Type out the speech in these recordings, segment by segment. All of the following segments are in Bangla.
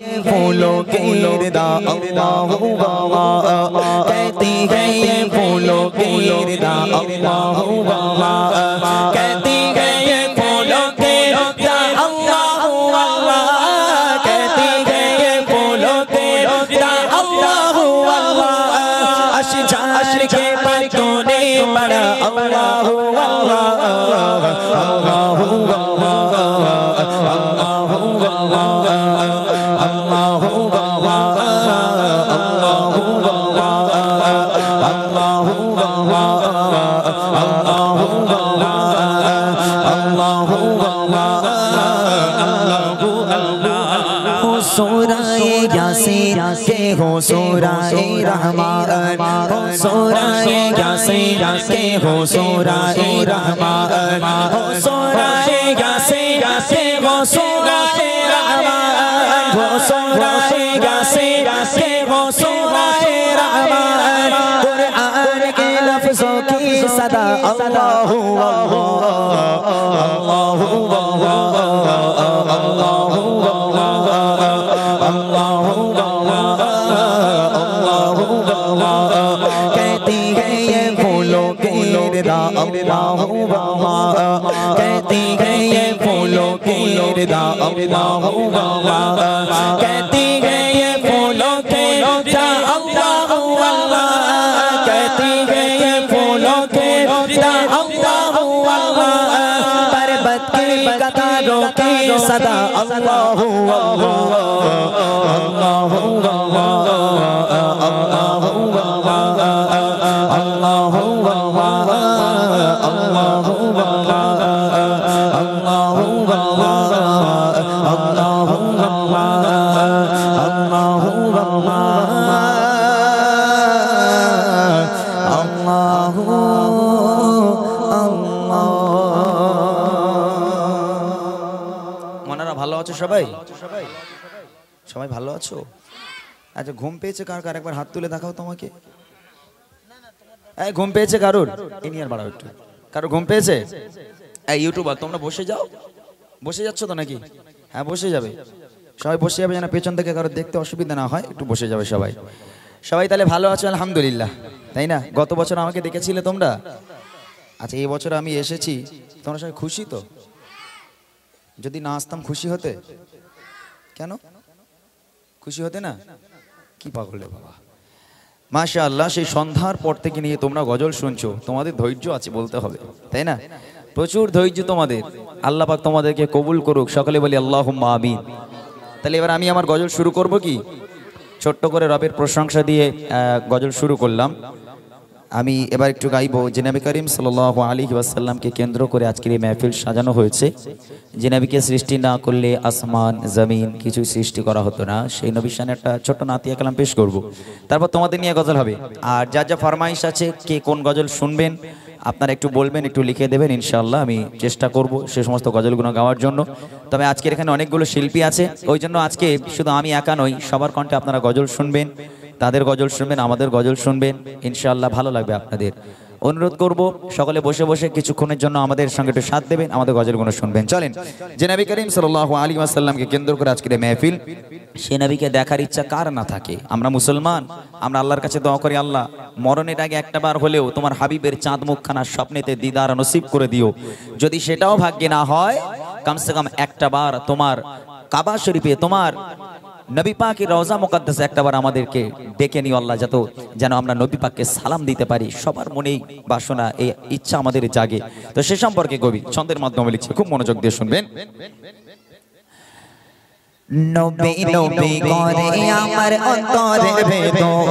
फूलों के रिदा अल्लाह अल्लाह कहती है ये फूलों के रिदा अल्लाह अल्लाह कहती है ये फूलों के रिदा अल्लाह अल्लाह कहती है ये फूलों के रिदा अल्लाह अल्लाह अशजार के पत्तों ने पढ़ा अल्लाह अल्लाह अल्लाह सूराए यासीन के हो सूराए रहमान हो सूराए यासीन के हो सूराए रहमान हो सूराए यासीन के हो सूराए रहमान हो सूराए यासीन के हो सूराए रहमान कुरान के लफ्जों की सदा अल्लाहु अल्लाह अल्लाहु कहती है ये फूलों के रिदा अल्लाह अल्लाह कहती है ये फूलों के रिदा अल्लाह अल्लाह कहती है ये फूलों के रिदा अल्लाह अल्लाह कहती है ये फूलों के रिदा अल्लाह अल्लाह पर्वत की कतारों की सदा अल्लाह अल्लाह अल्लाह ভালো আছো সবাই? সবাই ভালো আছো? আচ্ছা ঘুম পেয়েছে কার কার একবার হাত তুলে দেখাও তোমাকে। এই ঘুম পেয়েছে কারোর? ইনি আর বাড়াও একটু। কারোর ঘুম পেয়েছে? এই ইউটিউবার তোমরা বসে যাও। বসে যাচ্ছ তো নাকি? হ্যাঁ বসে যাবে। সবাই বসে যাবে যেন পেছন থেকে কারোর দেখতে অসুবিধা না হয়, একটু বসে যাবে সবাই। সবাই তাহলে ভালো আছো আলহামদুলিল্লাহ, তাই না? গত বছর আমাকে দেখেছিলে তোমরা? আচ্ছা এই বছর আমি এসেছি, তোমরা সবাই খুশি তো? যদি না আসতাম খুশি হতে? কেন খুশি হতে না? কি পাগল রে বাবা। মাশাআল্লাহ, সেই সন্ধ্যার পর থেকে নিয়ে তোমরা গজল শুনছো, তোমাদের ধৈর্য আছে বলতে হবে, তাই না? প্রচুর ধৈর্য তোমাদের। আল্লাহ পাক তোমাদেরকে কবুল করুক, সকলে বলি আল্লাহুম্মা আমিন। তাহলে এবার আমি আমার গজল শুরু করব কি? ছোট্ট করে রবের প্রশংসা দিয়ে গজল শুরু করলাম। আমি এবার একটু গাইবো। যে নবী করিম সাল্লাল্লাহু আলাইহি ওয়াসাল্লামকে কেন্দ্র করে আজকের এই মাহফিল সাজানো হয়েছে। যে নবীকে সৃষ্টি না করলে আসমান জমিন কিছু সৃষ্টি করা হতো না, সেই নবীর শানে একটা ছোট্ট নাতিয়া কালাম পেশ করব। তারপর তোমাদের নিয়ে গজল হবে। আর যা যা ফরমাইশ আছে, কে কোন গজল শুনবেন আপনারা একটু বলবেন, একটু লিখে দেবেন, ইনশাআল্লাহ আমি চেষ্টা করব সে সমস্ত গজলগুলো গাওয়ার জন্য। তবে আজকের এখানে অনেকগুলো শিল্পী আছে, ওই জন্য আজকে শুধু আমি একা নই, সবার কণ্ঠে আপনারা গজল শুনবেন, তাদের গজল শুনবেন, আমাদের গজল শুনবেন, ইনশাআল্লাহ ভালো লাগবে আপনাদের। অনুরোধ করব সকলে বসে বসে কিছুক্ষণের জন্য আমাদের সঙ্গে একটু সাথ দেবেন, আমাদের গজলগুলো শুনবেন। চলেন, যে নবী করিম সাল্লাল্লাহু আলাইহি ওয়াসাল্লামকে কেন্দ্র করে আজকের মেহফিল, সে নবীকে দেখার ইচ্ছা কার না থাকে? আমরা মুসলমান, আমরা আল্লাহর কাছে দোয়া করি, আল্লাহ মরণের আগে একটা বার হলেও তোমার হাবিবের চাঁদ মুখখানা স্বপ্নেতে দিদার নসিব করে দিও। যদি সেটাও ভাগ্যে না হয়, কমসে কম একটা বার তোমার কাবা শরীফে, তোমার নবী পাকের রওজা মুকদ্দাসে একটাবার আমাদেরকে ডেকে নিও আল্লাহ, যেন আমরা নবী পাককে সালাম দিতে পারি। সবার মনেই বাসনা, এই ইচ্ছা আমাদের জাগে। তো সে সম্পর্কে কবি ছন্দের মাধ্যমে লিখছে, খুব মনোযোগ দিয়ে শুনবেন। নবী নবী করে আমার অন্তরের ভেতর,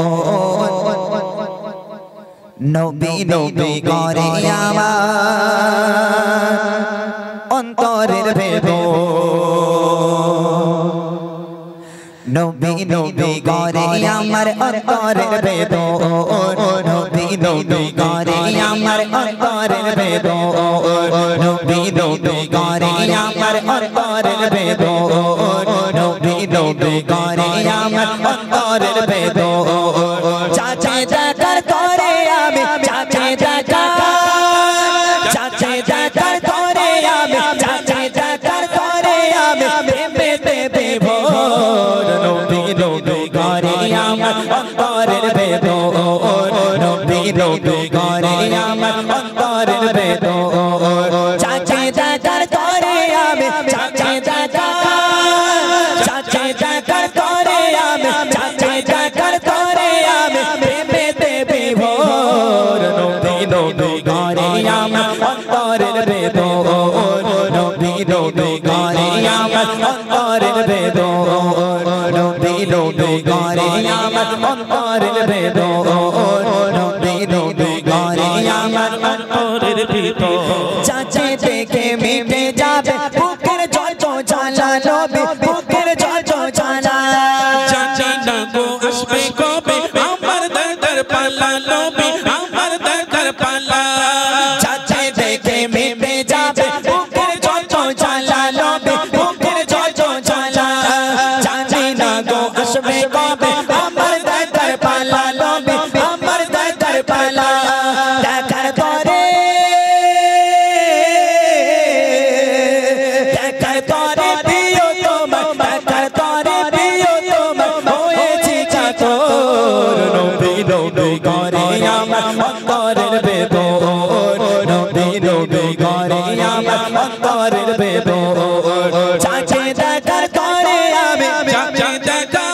নবী নবী করে আমার অন্তরের ভেতর, নবী নবী করে আমার অন্তরের ভেতর, নবী নবী করে আমার অন্তরের ভেতর, নবী নবী করে আমার অন্তরের ভেতর, নবী নবী করে আমার অন্তরের ভেতর। চাচা চাচার করে আমি, চাচা চাচা, চাচা চাচার করে আমি, চাচা চাচার করে আমি, প্রেমে প্রেমে ভোর আমার অন্তরের ভেতর নবী নবী করে আমার অন্তরের ভেতর চাচে দাদার তরে আমি চাচে দাদা চাচে দাদার তরে আমি চাচে দাদার তরে আমি প্রেমেতে বিভোর নবী নবী করে আমার অন্তরের ভেতর নবী নবী করে আমার অন্তরের ভেতর নবী নবী করে আমার অন্তরের ভেতর নবী নবী করে আমার অন্তরের ভেতর চাচে থেকে মিটে যাবে বুকের যত জ্বালা নবী বুকের যত জ্বালা চাচা না গো আসবে কবে আমার দরকার পালা নবী আমার দরকার পালা চাচে থেকে মিটে যাবে বুকের যত জ্বালা নবী বুকের যত জ্বালা চাচি না গো আসবে কবে আমার দরকার পালা নবী আমার দরকার পালা দেখার তরে দেখার তরে প্রিয় তোমার দেখার তরে প্রিয় তোমার হয়েছি চাতর নবী নবী করে আমার অন্তরের ভেতর নবী নবী করে আমার অন্তরের ভেতর চাচে দেখার তরে আমি চাচা দেখা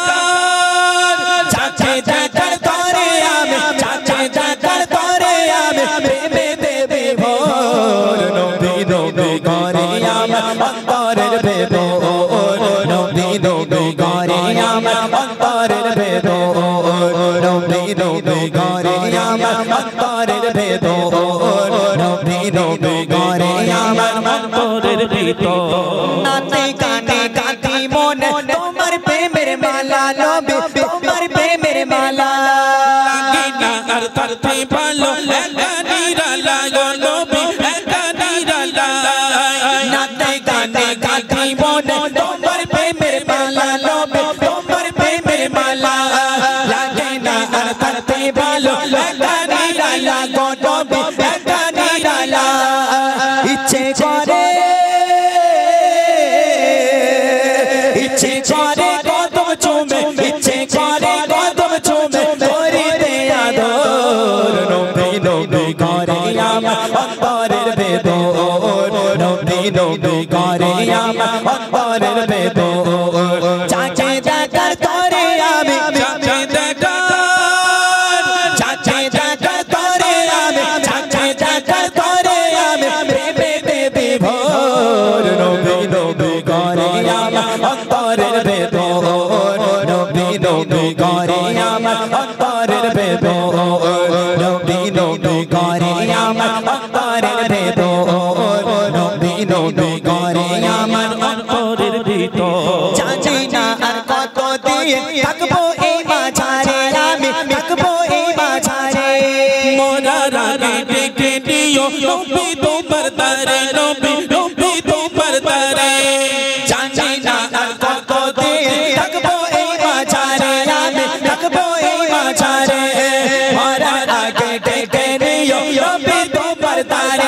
চাচে দেখার তরে আমি চাচে দেখার তরে আমি প্রেমেতে বিভোর নবী নবী করে আমার অন্তরের ভেতর নবী নবী করে আমার অন্তরের ভেতর নবী নবী করে আমার অন্তরের ভেতর নবী নবী করে আমার অন্তরের ভেতর নাতে গানে গাতি মনে তোমার প্রেমের মালা নবী তোমার প্রেমের মালা লাগে না আর তারতে ভালো একা নিরালা গো নবী একা নিরালা নাতে গানে গাতি মনে তোমার প্রেমের মালা নবী তোমার প্রেমের মালা লাগে না আর তারতে ভালো একা নিরালা গো নবী একা নিরালা ইচ্ছে করে ইচ্ছে করে কদম চুমে ইচ্ছে করে কদম চুমে করিতে আদর নবী নবী করে আমার অন্তরের ভেতর নবী নবী করে আমার অন্তরের ভেতর চাচে দেখার তরে আমি চাচা দেখা চাচে দেখার তরে আমি চাচে দেখার তরে আমি প্রেমেতে বিভোর নবী নবী করে আমার অন্তরের ভেতর নবী নবী করে আমার অন্তরের ভেতর নবী নবী করে আমার অন্তরের ভেতর নবী নবী করে আমার অন্তরের ভেতর জানি না আর কত দিন থাকবো এই মাঝারে আমি থাকবো এই মাঝারে মোরার আগে ডেকে দিও নবী তোমার তারে নবী নবী তোমার তারে জানি না আর কত দিন থাকবো এই মাঝারে আমি থাকবো এই মাঝারে মোরার আগে ডেকে দিও নবী তোমার তারে